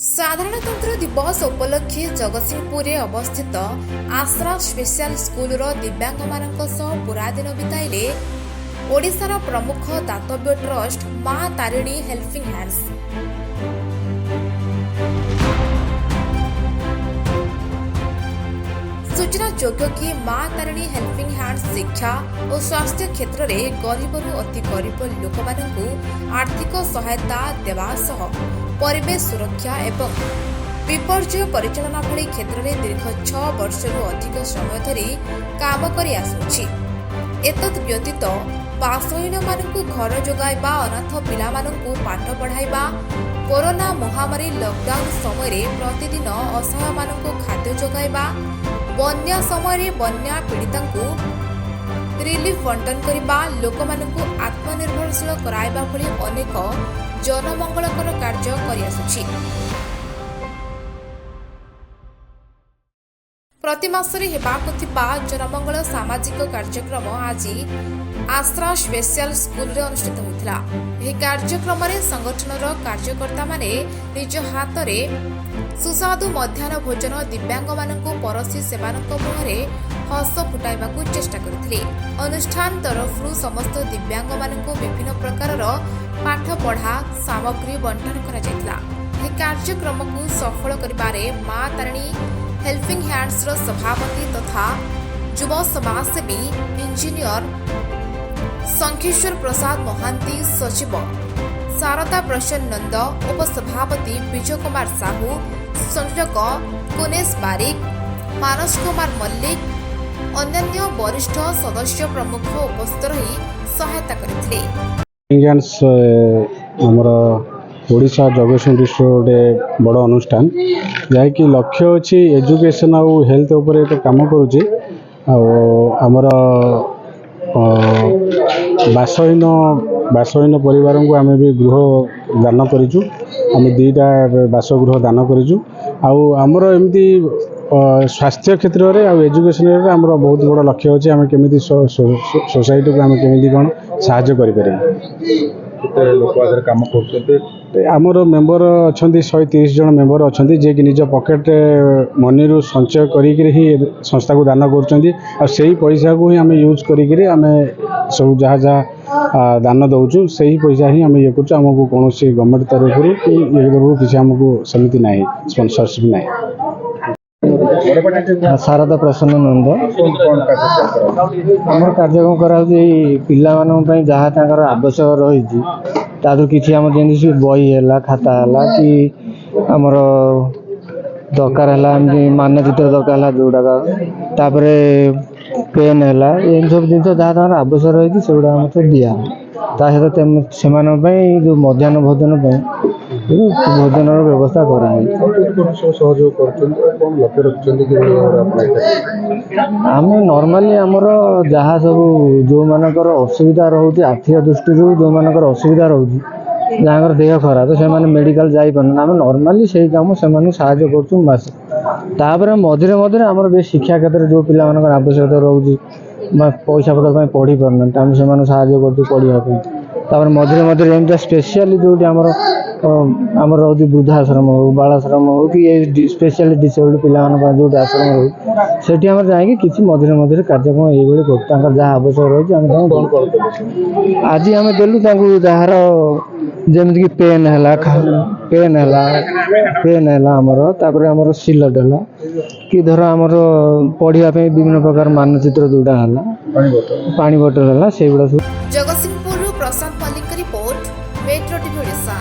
साधारणतंत्र दिवस उपलक्षे जगतसिंहपुर अवस्थित आश्रा special school दिव्यांग मानक पूरा दिन बिताइले ओडिशार प्रमुख दातव्य ट्रस्ट मां तारिणी हेल्पिंग हैंड्स। सूचनायोग्य कि मां तारिणी हेल्पिंग हैंड्स शिक्षा और स्वास्थ्य क्षेत्र में गरीबरू अति गरीब लोक आर्थिक सहायता देवा सह परिवेश सुरक्षा एवं विपर्यय परिचालना भली क्षेत्र में दीर्घ 6 वर्षरू अधिक समय धरी काम करि आसुछि। एतत् व्यतीत बासहीन मानकु घर जोगाइबा, अनाथ पिला मानकु पाठ पढ़ाइबा, कोरोना महामारी लॉकडाउन समय प्रतिदिन असहाय मानकु खाद्य जोगाइबा, बन्या समय बन्या पीड़ितांकु रिलीफ बंटन करबा, लोकमानकु आत्मनिर्भरशील कराइबा भली अनेक जनमंगलकर कार्य करि आसुछि। प्रति मासरे हेबाकु थिबा जनमंगल सामाजिक कार्यक्रम आज आश्रा स्पेशल स्कूल रे अनुष्ठित होइतिला। एही कार्यक्रम रे संगठनर कार्यकर्ता माने निज हाथ रे सुस्वादु मध्याह्न भोजन दिव्यांग मानकु परसी सेमानक मुहरे हस फुटाइबाकू चेष्टा करथिले। अनुष्ठान तरफरु समस्त दिव्यांग मानकु विभिन्न प्रकारर पाठ पढ़ा सामग्री बंटन करा जायतिला। एही कार्यक्रमकू सफल करिबारे मां तारिणी हेल्पिंग हैंड्स रो सभापति तथा युव समाजसेवी इंजीनियर संखेश्वर प्रसाद महांती, सचिव शारदा प्रसन्न नंद, उपसभापति विजय कुमार साहू, संयोजक कुनेश बारिक, मानस कुमार मल्लिक, अन्य वरिष्ठ सदस्य प्रमुख उपस्थित रही सहायता करथिले। ओडिशा जगतसिंह डिस्ट्रिक्ट गोटे बड़ अनुष्ठान जहाँकि लक्ष्य अच्छी एजुकेशन आउ हेल्थ उपर तो कम करुच्ची। आमर बासहीन परिवार को आम भी गृह दान करूँ। आम 2टा बासगृह दान करूँ। आमर एमती स्वास्थ्य क्षेत्र में एजुकेशन आम बहुत बड़ लक्ष्य अच्छे। आम केमी सोसाइटी को आम केमी कौन साहाय्य काम करते आमर मेंबर अच्छा 130 जन मेंबर अच्छा जे कि निज पॉकेट मनी रु संचय करी ही संस्था को दान कर पैसा को ही आम यूज करी आम सब जहाँ जहाँ दान दौचु से ही पैसा ही आम ये करमको कौन गवर्नमेंट तरफ कि ये तरफ किसी आमको सेमती ना स्पॉन्सरशिप ना। शारदा प्रसन्न नंद आम कार्यक्रम करा पिला जहाँ आवश्यक रही तादू किसी आम जमी बही है खाता है कि आमर दरकार है मानचित्र दरकार है जोड़ा पेन है ये सब जिन जहाँ आवश्यक रही से गुड़ा दिया सहित से जो मध्याह्न भोजन भोजन व्यवस्था कराई। आम नॉर्मली आमर जहाँ सब जो मानकर असुविधा रोचे आर्थिक दृष्टि जो मानकर असुविधा रोचे जहाँ देह खराब तो से मेडिकल जापार आम नॉर्मली से कम से साहाय्य कर मझे मझे आमर शिक्षा क्षेत्र जो पिला आवश्यकता रोचे पैसा पत्र पढ़ी पारना आम से साहाय्य कर मझे मझे एमती स्पेशली जो आमर रोज वृद्धाश्रम हो बालाश्रम हो कि स्पेशली डिसेबल्ड पिला जो आश्रम रोज से जाकि किसी मझे मझे कार्यक्रम ये जहाँ आवश्यक रही आज आम देलु जार जमीक पेन है आमर सिलट है कि धर आमर पढ़ापी विभिन्न प्रकार मानचित्र जोड़ा है पानी बोतल है से गुड़ा सब। Jagatsinghpur Prashant Mallick report, metro TV Odisha.